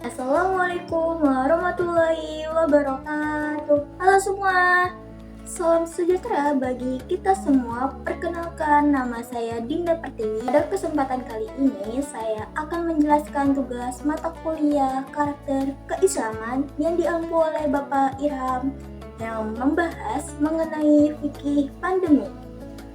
Assalamualaikum warahmatullahi wabarakatuh. Halo semua, salam sejahtera bagi kita semua. Perkenalkan, nama saya Dinda Pertiwi. Pada kesempatan kali ini, saya akan menjelaskan tugas mata kuliah karakter keislaman yang diampu oleh Bapak Irham yang membahas mengenai fikih pandemi.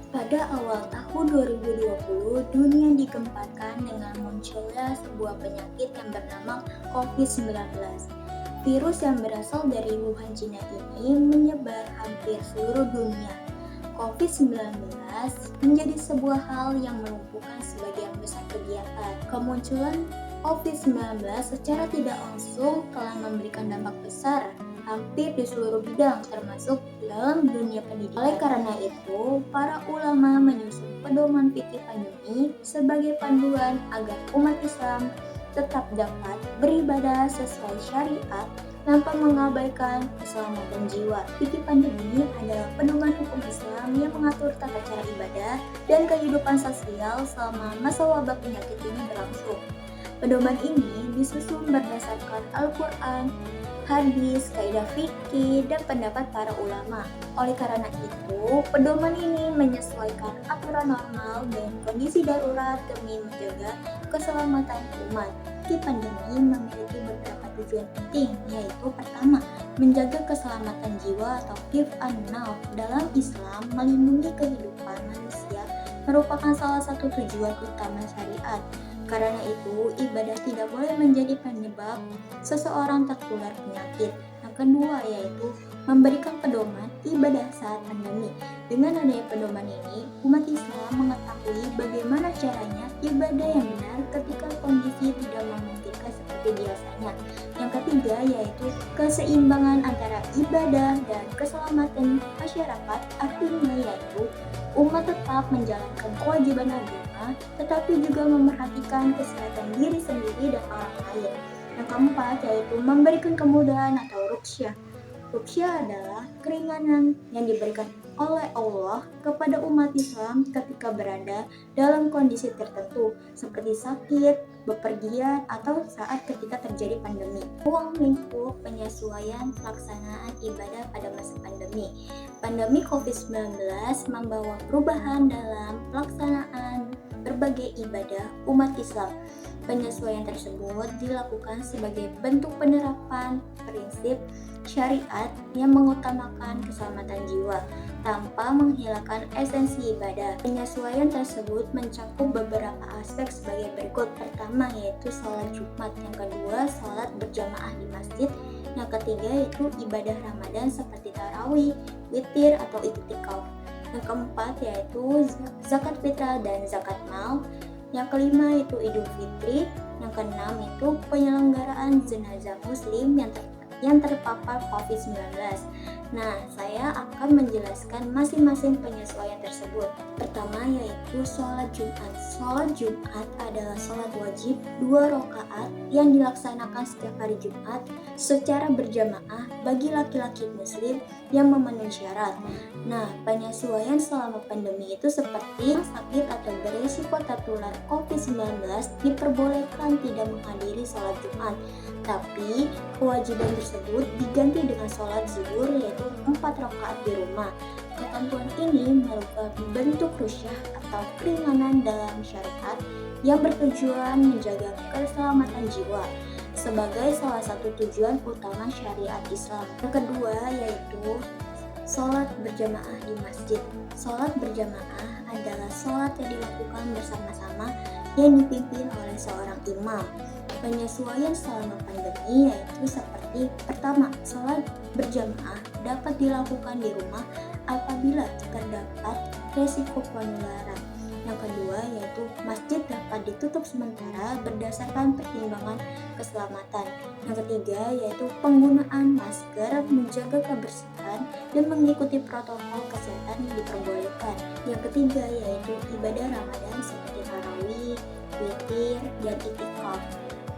Pada awal tahun 2020, dunia digemparkan dengan munculnya sebuah penyakit yang bernama COVID-19. Virus yang berasal dari Wuhan, Cina ini menyebar hampir seluruh dunia. COVID-19 menjadi sebuah hal yang melumpuhkan sebagian besar kegiatan. Kemunculan COVID-19 secara tidak langsung telah memberikan dampak besar hampir di seluruh bidang, termasuk dalam dunia pendidikan. Oleh karena itu, para ulama menyusun pedoman fikih pandemi sebagai panduan agar umat Islam tetap dapat beribadah sesuai syariat tanpa mengabaikan keselamatan jiwa. Fikih pandemi adalah pedoman hukum Islam yang mengatur tata cara ibadah dan kehidupan sosial selama masa wabah penyakit ini berlangsung. Pedoman ini disusun berdasarkan Al-Quran, hadis, kaidah fikih, dan pendapat para ulama. Oleh karena itu, pedoman ini menyesuaikan aturan normal dan kondisi darurat demi menjaga keselamatan umat. Fikih pandemi memiliki beberapa tujuan penting, yaitu pertama, menjaga keselamatan jiwa atau hifz an-nafs. Dalam Islam, melindungi kehidupan manusia merupakan salah satu tujuan utama syariat. Karena itu, ibadah tidak boleh menjadi penyebab seseorang tertular penyakit. Yang kedua yaitu memberikan pedoman ibadah saat pandemi. Dengan adanya pedoman ini, umat Islam mengetahui bagaimana caranya ibadah yang benar ketika kondisi tidak memungkinkan seperti biasanya. Yang ketiga yaitu keseimbangan antara ibadah dan keselamatan masyarakat, artinya yaitu umat tetap menjalankan kewajiban agama, tetapi juga memperhatikan kesehatan diri sendiri dan orang lain. Yang keempat yaitu memberikan kemudahan atau ruqyah. Ruqyah adalah keringanan yang diberikan oleh Allah kepada umat Islam ketika berada dalam kondisi tertentu seperti sakit, bepergian, atau saat ketika terjadi pandemi. Ruang lingkup penyesuaian pelaksanaan ibadah pada masa pandemi. Pandemi COVID-19 membawa perubahan dalam pelaksanaan berbagai ibadah umat Islam. Penyesuaian tersebut dilakukan sebagai bentuk penerapan prinsip syariat yang mengutamakan keselamatan jiwa tanpa menghilangkan esensi ibadah. Penyesuaian tersebut mencakup beberapa aspek sebagai berikut. Pertama yaitu sholat Jumat, yang kedua sholat berjamaah di masjid, yang ketiga yaitu ibadah Ramadan seperti tarawih, witir atau iktikaf. Yang keempat yaitu zakat fitrah dan zakat mal. Yang kelima itu Idul Fitri. Yang keenam itu penyelenggaraan jenazah muslim yang terpapar COVID-19. Nah, saya akan menjelaskan masing-masing penyesuaian tersebut. Pertama yaitu sholat Jumat. Sholat Jumat adalah sholat wajib 2 rakaat yang dilaksanakan setiap hari Jumat secara berjamaah bagi laki-laki muslim yang memenuhi syarat. Nah, penyesuaian selama pandemi itu seperti sakit atau berisiko tertular COVID-19 diperbolehkan tidak menghadiri sholat Jumat, tapi kewajiban tersebut diganti dengan sholat zuhur yaitu 4 rakaat di rumah. Ketentuan ini merupakan bentuk ruqyah atau keringanan dalam syariat yang bertujuan menjaga keselamatan jiwa sebagai salah satu tujuan utama syariat Islam. Yang kedua yaitu sholat berjamaah di masjid. Sholat berjamaah adalah sholat yang dilakukan bersama-sama yang dipimpin oleh seorang imam. Penyesuaian selama pandemi yaitu seperti pertama, sholat berjamaah dapat dilakukan di rumah apabila terdapat resiko penularan. Yang kedua yaitu masjid dapat ditutup sementara berdasarkan pertimbangan keselamatan. Yang ketiga yaitu penggunaan masker, menjaga kebersihan, dan mengikuti protokol kesehatan yang diperbolehkan. Yang ketiga yaitu ibadah Ramadan seperti tarawih, witir, dan iktikaf.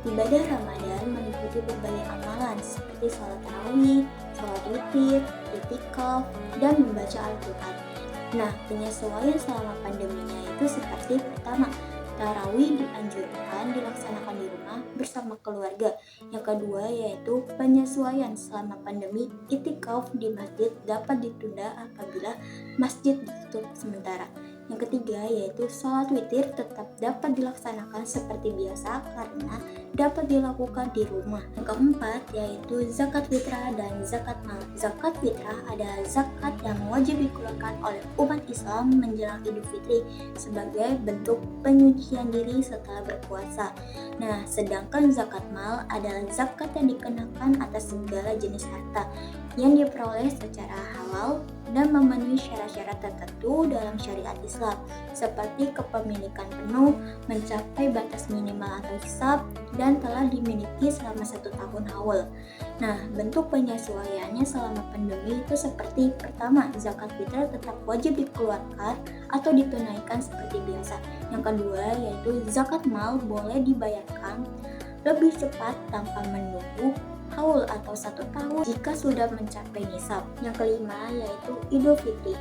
Ibadah Ramadan meliputi berbagai amalan seperti sholat tarawih, sholat witir, iktikaf, dan membaca Al-Quran. Nah, penyesuaian selama pandeminya itu seperti pertama, Tarawih dianjurkan dilaksanakan di rumah bersama keluarga. Yang kedua yaitu penyesuaian selama pandemi. Itikaf di masjid dapat ditunda apabila masjid ditutup sementara. Yang ketiga yaitu sholat witir tetap dapat dilaksanakan seperti biasa karena dapat dilakukan di rumah. Yang keempat yaitu zakat fitrah dan zakat mal. Zakat fitrah adalah zakat yang wajib dikeluarkan oleh umat Islam menjelang Idul Fitri sebagai bentuk penyucian diri setelah berpuasa. Nah, sedangkan zakat mal adalah zakat yang dikenakan atas segala jenis harta yang diperoleh secara halal dan memenuhi syarat-syarat tertentu dalam syariat Islam, seperti kepemilikan penuh, mencapai batas minimal atau hisab, dan telah dimiliki selama 1 tahun haul. Nah, bentuk penyesuaiannya selama pandemi itu seperti pertama, zakat fitrah tetap wajib dikeluarkan atau ditunaikan seperti biasa. Yang kedua yaitu zakat mal boleh dibayarkan lebih cepat tanpa menunggu haul atau 1 tahun jika sudah mencapai nisab. Yang kelima yaitu Idul Fitri.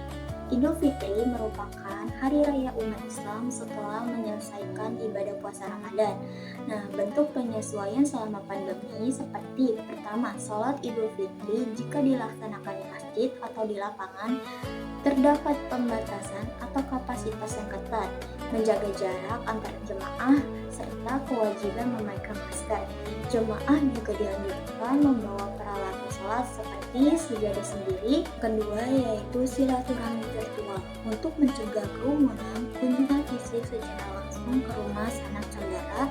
Idul Fitri merupakan hari raya umat Islam setelah menyelesaikan ibadah puasa Ramadan. Nah, bentuk penyesuaian selama pandemi seperti pertama, sholat Idul Fitri jika dilaksanakan di masjid atau di lapangan terdapat pembatasan atau kapasitas yang ketat, menjaga jarak antar jemaah, serta kewajiban memakai masker. Jemaah juga dianjurkan membawa peralatan sholat seperti sejadah sendiri. Kedua yaitu silaturahmi virtual. Untuk mencegah kerumunan, kunjungan fisik secara langsung ke rumah sanak saudara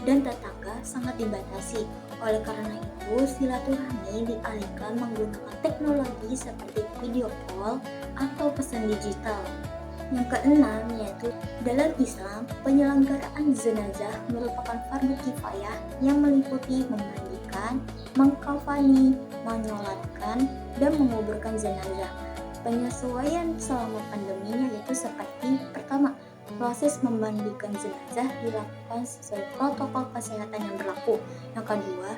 dan tetangga sangat dibatasi. Oleh karena itu, silaturahmi dialihkan menggunakan teknologi seperti video call atau pesan digital. Yang keenam yaitu dalam Islam, penyelenggaraan jenazah merupakan fardu kifayah yang meliputi memandikan, mengkafani, menyolatkan, dan menguburkan jenazah. Penyesuaian selama pandeminya yaitu seperti pertama, proses memandikan jenazah dilakukan sesuai protokol kesehatan yang berlaku. Yang kedua,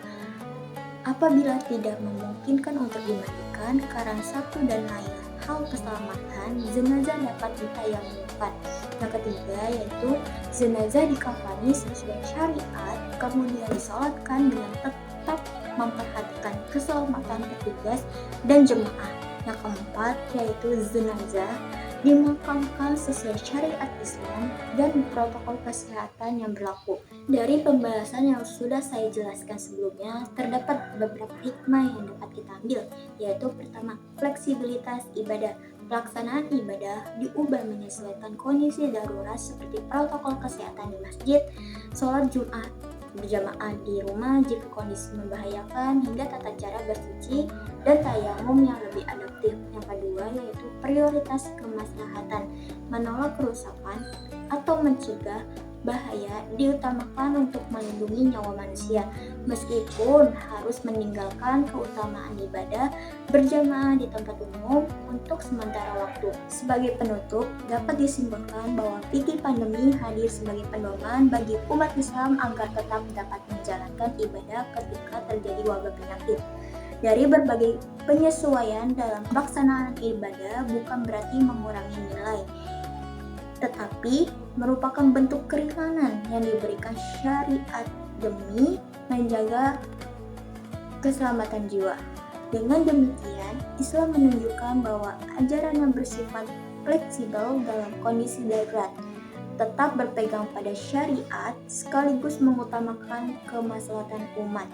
apabila tidak memungkinkan untuk dimandikan karena satu dan lain hal keselamatan, jenazah dapat ditayamumkan. Yang ketiga yaitu jenazah dikafani sesuai syariat, kemudian disolatkan dengan tetap memperhatikan keselamatan petugas dan jemaah. Yang keempat yaitu jenazah dimakamkan sesuai syariat Islam dan protokol kesehatan yang berlaku. Dari pembahasan yang sudah saya jelaskan sebelumnya, terdapat beberapa hikmah yang dapat kita ambil, yaitu pertama, fleksibilitas ibadah. Pelaksanaan ibadah diubah menyesuaikan kondisi darurat seperti protokol kesehatan di masjid, sholat Jumat berjamaah di rumah jika kondisi membahayakan, hingga tata cara bersuci dan tayamum yang lebih adaptif. Yang kedua yaitu prioritas kemaslahatan, menolak kerusakan atau mencegah bahaya diutamakan untuk melindungi nyawa manusia, meskipun harus meninggalkan keutamaan ibadah berjamaah di tempat umum untuk sementara waktu. Sebagai penutup, dapat disimpulkan bahwa fikih pandemi hadir sebagai pedoman bagi umat Islam agar tetap dapat menjalankan ibadah ketika terjadi wabah penyakit. Dari berbagai penyesuaian dalam pelaksanaan ibadah bukan berarti mengurangi nilai, tetapi merupakan bentuk keringanan yang diberikan syariat demi menjaga keselamatan jiwa. Dengan demikian, Islam menunjukkan bahwa ajaran yang bersifat fleksibel dalam kondisi darurat, tetap berpegang pada syariat sekaligus mengutamakan kemaslahatan umat.